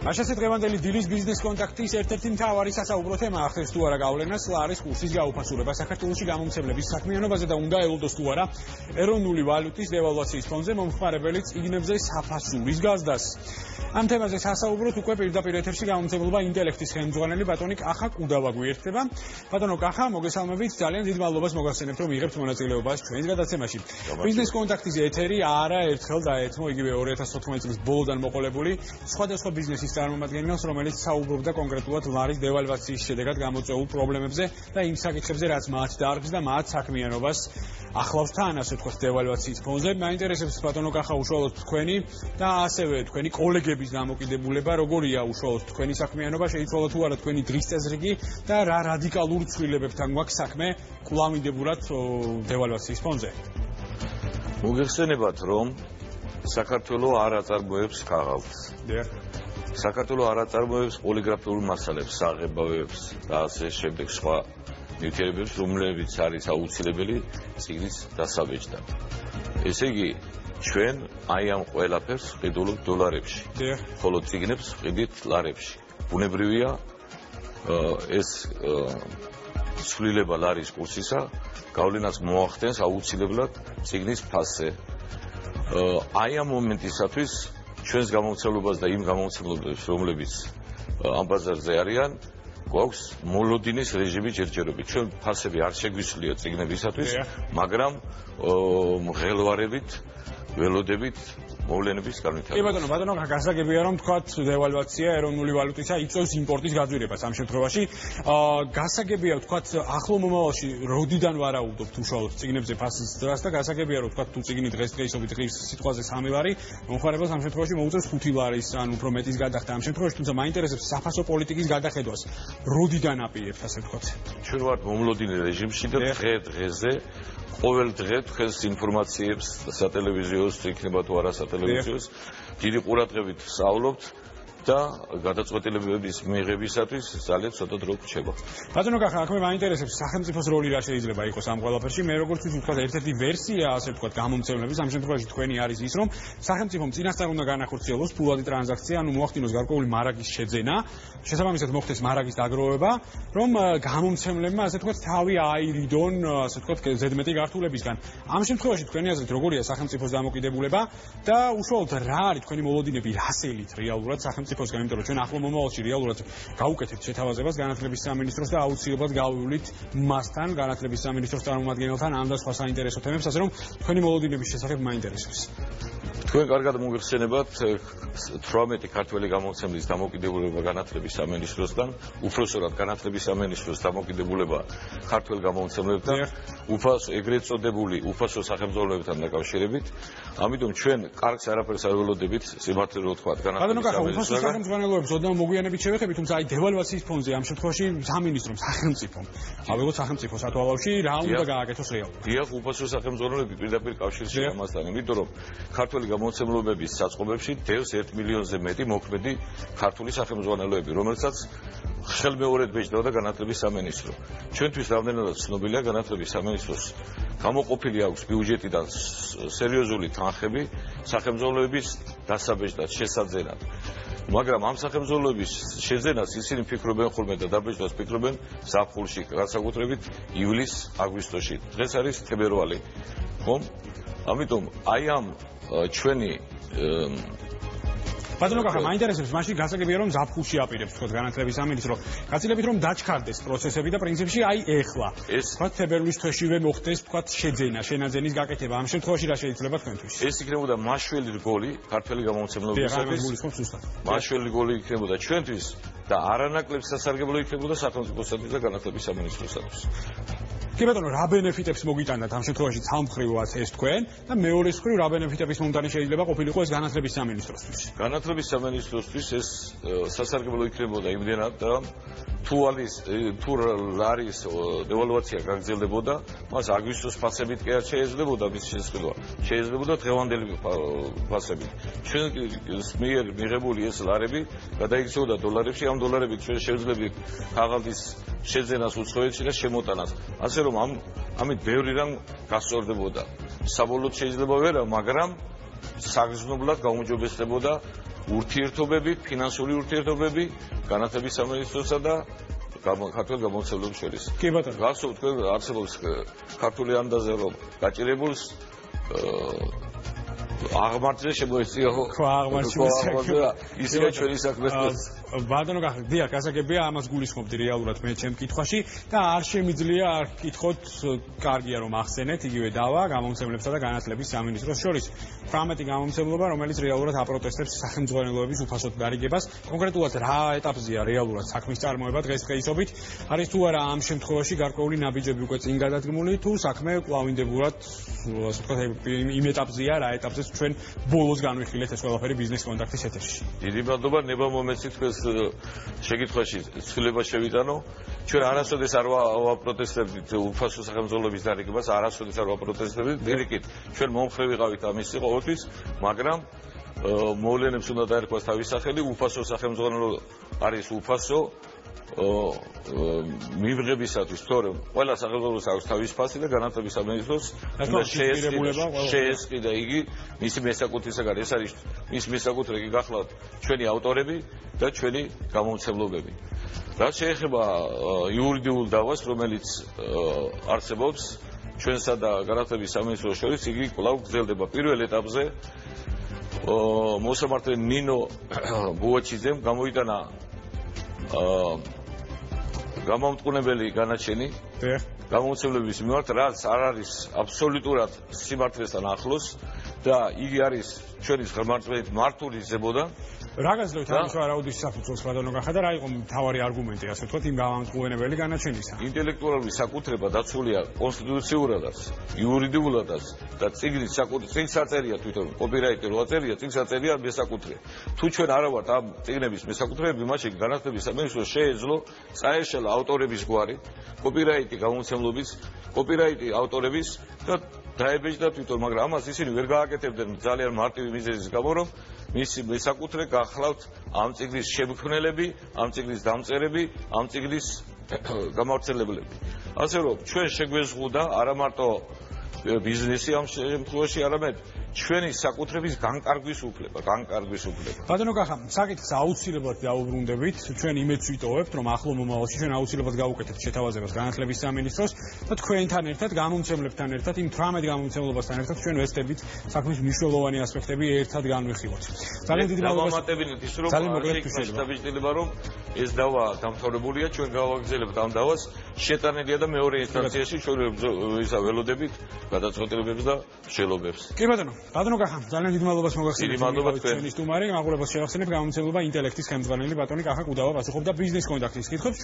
მაშასე დღევანდელი დილის ბიზნეს კონტაქტის ერთ-ერთი მთავარი სასაუბრო თემა ახდენს თუ არა გავლენას ლარის კურსის გაუფასურება საქართველოში გამომცემლების საქმიანობაზე და უნდა ელოდოს თუ არა ეროვნული ვალუტის დევალვაციის ფონზე მომხმარებელი წიგნებზე საფასურის გაზდას. Ამ თემაზე სასაუბროთ უკვე პირდაპირ ეთერში გამომცემლობა ინტელექტის ხელმძღვანელი ბატონი კახა კუდავა გვერდება. ბატონო კახა, მოგესალმებით, ძალიან დიდ მადლობას მოგახსენებთ, რომ იღებთ მონაწილეობას ჩვენს გადაცემაში. ბიზნეს კონტაქტის ეთერი არაერთხელ დაეთმო იგივე 2014 წლის ბოლოდან მოყოლებული სხვადასხვა ბიზნესის წარმომადგენელს, რომელიც საუბრობდა კონკრეტულად ლარის დევალვაციის შედეგად გამოწვეულ პრობლემებზე და იმ საკითხებზე, რაც მათ დაარგს და მათ საქმიანობას ახლავს თან, ასე ვთქვათ, დევალვაციის ფონზე. მაინტერესებს ბატონო კახა უშუალოდ თქვენი და ასევე თქვენი კოლეგების დამოკიდებულება, როგორია უშუალოდ თქვენი საქმიანობა, შეიცვალა თუ არა თქვენი დღის წესრიგი და რა რადიკალურ ცვლილებებთან გვაქვს საქმე კვლავინდებურად დევალვაციის ფონზე. მოგეხსენებათ, რომ საქართველოს არ აწარმოებს ქაღალდს. საქართველოს არ აწარმოებს პოლიგრაფიულ მასალებს, საღებავებს და ასე შემდეგ სხვა ნივთიერებებს, რომლებიც არის აუცილებელი წიგნის დასაბეჭდად. ესე იგი, ჩვენ აი ამ ყველაფერს ვყიდულობთ დოლარებში, ხოლო წიგნებს ვყიდით ლარებში. ბუნებრივია ეს ცვლილება ლარის კურსისა გავლენას მოახდენს აუცილებლად წიგნის ფასზე. აი ამ მომენტისათვის ჩვენს გამომცემლობას და იმ გამომცემლობებს, რომლებიც ამ ბაზარზე არიან, გვაქვს მოლოდინის რეჟიმი ჯერჯერობით. ჩვენ ფასები არ შეგვისვლია წიგნებისათვის, მაგრამ მღელვარებით, ველოდებით მოვლენების განვითარებას. ბატონო, გასაგებია რომ თქვათ დევალვაცია ეროვნული ვალუტისა იწვევს იმპორტის გაძვირებას ამ შემთხვევაში. გასაგებია თქვათ ახლო მომავალში როდიდან ვარაუდობთ უშუალოდ წიგნებზე ფასის დრას და გასაგებია რომ თქვათ თუ წიგნი დღესდღეობით ღირს სიტყვაზე 3 ლარი, მომხმარებელს ამ შემთხვევაში მოუწევს 5 ლარის ან უფრო მეტის გადახდა ამ შემთხვევაში, თუმცა მაინტერესებს საფასო პოლიტიკის გადახედვას. როდიდან აპირებთ, ასე ვთქვათ? ჩვენ ვართ მომლოდინი რეჟიმში და დღე-დღეზე ყოველ დღე თქვენს ინფორმაციებს სატელევიზიოს, იქნება თუ არა სატელევიზიოს, დიდი ყურადღებით ვსწავლობთ და გადაწყვეტილებების მიღებისათვის ძალიან ცოტა დრო გრჩება. ბატონო კახა, აქ მე მაინტერესებს სახელმწიფოს როლი რა შეიძლება იყოს ამ ყველაფერში. მე როგორც ვთქვათ, ერთ-ერთი ვერსია, ასე ვთქვათ, გამომცემლების ამ შემთხვევაში თქვენი არის ის, რომ სახელმწიფომ წინასწარ უნდა განახორციელოს ფულადი ტრანზაქცია, ანუ მოახდინოს გარკვეული მარაგის შეძენა, შესაბამისად მოხდეს მარაგის დაგროვება, რომ გამომცემლებმა, ასე ვთქვათ, თავი აირიდონ, ასე ვთქვათ, ზედმეტი გართულებისგან. ამ შემთხვევაში თქვენი აზრით როგორია სახელმწიფოს დამოკიდებულება და უშუალოდ რა არის თქვენი მოლოდინები, რასელით რეალურად სახელმწიფოსგან, იმიტომ რომ ჩვენ ახლო მომავალში რეალურად გავუკეთებთ შეთავაზებას განათლების სამინისტროს და აუცილებლად გავივლით მასთან, განათლების სამინისტროს წარმომადგენელთან ამ და სხვა საინტერესო თემებს, ასე რომ თქვენი მოლოდინების შესახებ მაინტერესებს. თქვენ კარგად მოგეხსენებათ 18 ქართველი გამომცემლის დამოკიდებულება განათლების სამინისტროსთან, უფროსწორად განათლების სამინისტროს დამოკიდებულება ქართველ გამომცემლებთან, ეგრეთ წოდებული უფასო სახელმძღვანელოებთან დაკავშირებით. ამიტომ ჩვენ კარგს არაფერს არ ველოდებით, სიმართლე რო ვთქვათ, განათლების სამინისტროს სახელმძღვანელოებს ოდნავ მოგვიანებით შევეხებით, თუმცა აი დევალვაციის ფონზე ამ შემთხვევაში სამინისტრომ, სახელმწიფომ, ავიღოთ სახელმწიფო სათვალავში რა უნდა გააკეთოს რეალურად. დიახ, უფასო სახელმძღვანელოები პირდაპირ კავშირშია ამასთან, იმიტომ რომ ქართველი გამომცემლობების საწყობებში დევს 1 მილიონზე მეტი მოქმედი ქართული სახელმძღვანელოები, რომელსაც ხელმეორედ ბეჭდავდა განათლების სამინისტრო. ჩვენთვის რამდენადაც ცნობილია განათლების სამინისტროს გამოყოფილი აქვს ბიუჯეტიდან სერიოზული თანხები სახელმძღვანელოების დასაბეჭდად, შესაძენად. მაგრამ ამ სახელმძღვანელოების შეძენას ისინი ფიქრობენ ხოლმე და დაბეჭდას ფიქრობენ ზაფხულში, განსაკუთრებით ივლის-აგვისტოში. დღეს არის თებერვალი. ხომ? ამიტომ აი ამ ჩვენი ბატონო კახა, მაინტერესებს მაშინ გასაგებია რომ ზაფხულში აპირებს თქვათ განათლების სამინისტრო. გაცილებით რომ დაჩქარდეს პროცესები და პრინციპში აი ეხლა. თქვათ თებერვლის თვეშივე მოხდეს თქვათ შეძენა, შენაძენის გაკეთება. ამ შემთხვევაში რა შეიძლება თქვენთვის? ეს იქნებოდა მაშველი რგოლი ქართველი გამომცემლობისათვის. მაშველი რგოლი იქნებოდა ჩვენთვის და არანაკლებ სასარგებლო იქნებოდა სახელმწიფოსათვის და განათლების სამინისტროსათვის. კი ბატონო, რა ბენეფიტებს მოგიტანათ ამ შემთხვევაში სამმხრივად ეს თქვენ და მეორე მხრივ რა ბენეფიტების მომდანი შეიძლება ყოფილიყო ეს განათლების სამინისტროსთვის? განათლების სამინისტროსთვის ეს სასარგებლო იქნებოდა იმდენად, რომ თუ ლარის დევალვაცია გაგრძელდებოდა, მას აგვისტოს ფასებით კი არ შეეძლებოდა მის შესყიდვა. შეეძლებოდა დღევანდელი ფასებით. ჩვენ მიერ მიღებული ეს ლარები გადაიქცეოდა დოლარებში, ამ დოლარებით ჩვენ შევძლებდით ქაღალდის შეძენას უცხოეთში და შემოტანას. ასე რომ ამით ბევრი რამ გასწორდებოდა. საბოლოოდ შეიძლება ვერა, მაგრამ საგრძნობლად გაუმჯობესდებოდა ურთიერთობები, ფინანსური ურთიერთობები განათლების სამინისტროსა და ქართულ გამომცემლობის შორის. კი ბატონო. გახსოვთ თქვენ არსებობს ქართული ანდაზე რომ გაჭირებულს აღმართზე შემოეწია ისე ჩვენი საქმე ბატონო გახსოვთ დიახ გასაგებია ამას გულისხმობდი რეალურად მე ჩემ კითხვაში და არ შემიძლია არ გკითხოთ კარგია რომ ახსენეთ იგივე დავა გამომცემლებსა და განათლების სამინისტროს შორის 18 გამომცემლობა რომელიც რეალურად აპროტესტებს სახელმძღვანელოების უფასოდ გარიგებას კონკრეტულად რა ეტაპზეა რეალურად საქმის წარმოება დღესდღეობით არის თუ არა ამ შემთხვევაში გარკვეული ნაბიჯები უკვე წინ გადადგმული თუ საქმე კვლავინდებურად ასე ვთქვათ იმ ეტაპზეა რა ეტაპზეც ჩვენ ბოლოს განვიხილეთ ეს ყველაფერი ბიზნეს კონტაქტის ეთერში. დიდი მადლობა ნება მომეცით ეს შეკითხვაში ცვლილება შევიტანო. ჩვენ არასოდეს არ ვაპროტესტებდით უფასო სახელმძღვანელოების დარიგებას, არასოდეს არ ვაპროტესტებდით. პირიქით, ჩვენ მომხრე ვიყავით ამისი ყოველთვის, მაგრამ მოვლენებს უნდა დაერქვას თავის სახელი, უფასო სახელმძღვანელო არის უფასო მიღებისათვის, თორემ ყველა სახელმძღვანელოს აქვს თავის ფასი და განათლების სამინისტროს უნდა შეესყიდა იგი მისი მესაკუთრისაგან. ეს არის მის მესაკუთრე კი გახლავთ ჩვენი ავტორები და ჩვენი გამომცემლობები. რაც შეეხება იურიდიულ დავას, რომელიც არსებობს ჩვენსა და განათლების სამინისტროს შორის, იგი კვლავ გრძელდება. პირველ ეტაპზე მოსამართლე ნინო ბუაჩიძემ გამოიტანა გამომტყუნებელი განაჩენი გამომცემლების მიმართ, რაც არ არის აბსოლუტურად სიმართლესთან ახლოს და იგი არის ჩვენი ღმერთმეტ მართული ზებოდან. რა გაძლევთ ამის ვარაუდის საფუძველს ბატონო გახა და რა იყო მთავარი არგუმენტი ასე ვთქვათ იმ გამომტყუნებელი განაჩენისა? ინტელექტუალური საკუთრება დაცულია კონსტიტუციურადაც, იურიდიულადაც და წიგნის წიგნსაწერია თვითონ კოპირაიტი რო აწერია, წიგნსაწერია მესაკუთრე. თუ ჩვენ არა ვართ ამ წიგნების მესაკუთრეები, მაშინ განათლების სამინისტროს შეეძლო წაეშალა ავტორების გვარი, კოპირაიტი გამომცემლობის, კოპირაიტი ავტორების და დაებეჭდა თვითონ, მაგრამ ამას ისინი ვერ გააკეთებდნენ ძალიან მარტივი მიზეზის გამო, რომ მისი მესაკუთრე გახლავთ ამ წიგნის შემქმნელები, ამ წიგნის დამწერები, ამ წიგნის გამავრცელებლები. ასე რომ ჩვენ შეგვეზღუდა არა მარტო ბიზნესი ამ შემთხვევაში, არამედ ჩვენი საკუთრების განკარგვის უფლება. ბატონო კახა, საკითხს აუცილებლად დაუბრუნდებით. ჩვენ იმედს ვიტოვებთ, რომ ახლო მომავალში ჩვენ აუცილებლად გავუკეთებთ შეთავაზებას განათლების სამინისტროს და თქვენთან ერთად, გამომცემლებთან ერთად, იმ 18 გამომცემლობასთან ერთად ჩვენ ვესწრებით საქმის მნიშვნელოვანი ასპექტები ერთად განვიხილოთ. ძალიან დიდი მადლობა. დამამატებინეთ ის რომ დაიჭდილება რომ ეს დავა დამთავრებულია, ჩვენ გავაგრძელებთ ამ დავას შეტანილია და მეორე ინსტანციაში ჩვენ ველოდებით გადაწყვეტილებებს და მსჯელობებს. კი ბატონო, ბატონო კახა, ძალიან დიდი მადლობას მოგახსენებთ ჩვენი სტუმარი, მაყურებელს შევახსენებ გამომცემლობა ინტელექტის ხელმძღვანელი ბატონი კახა კუდავა პასუხობდა ბიზნეს კონტაქტის კითხვებს.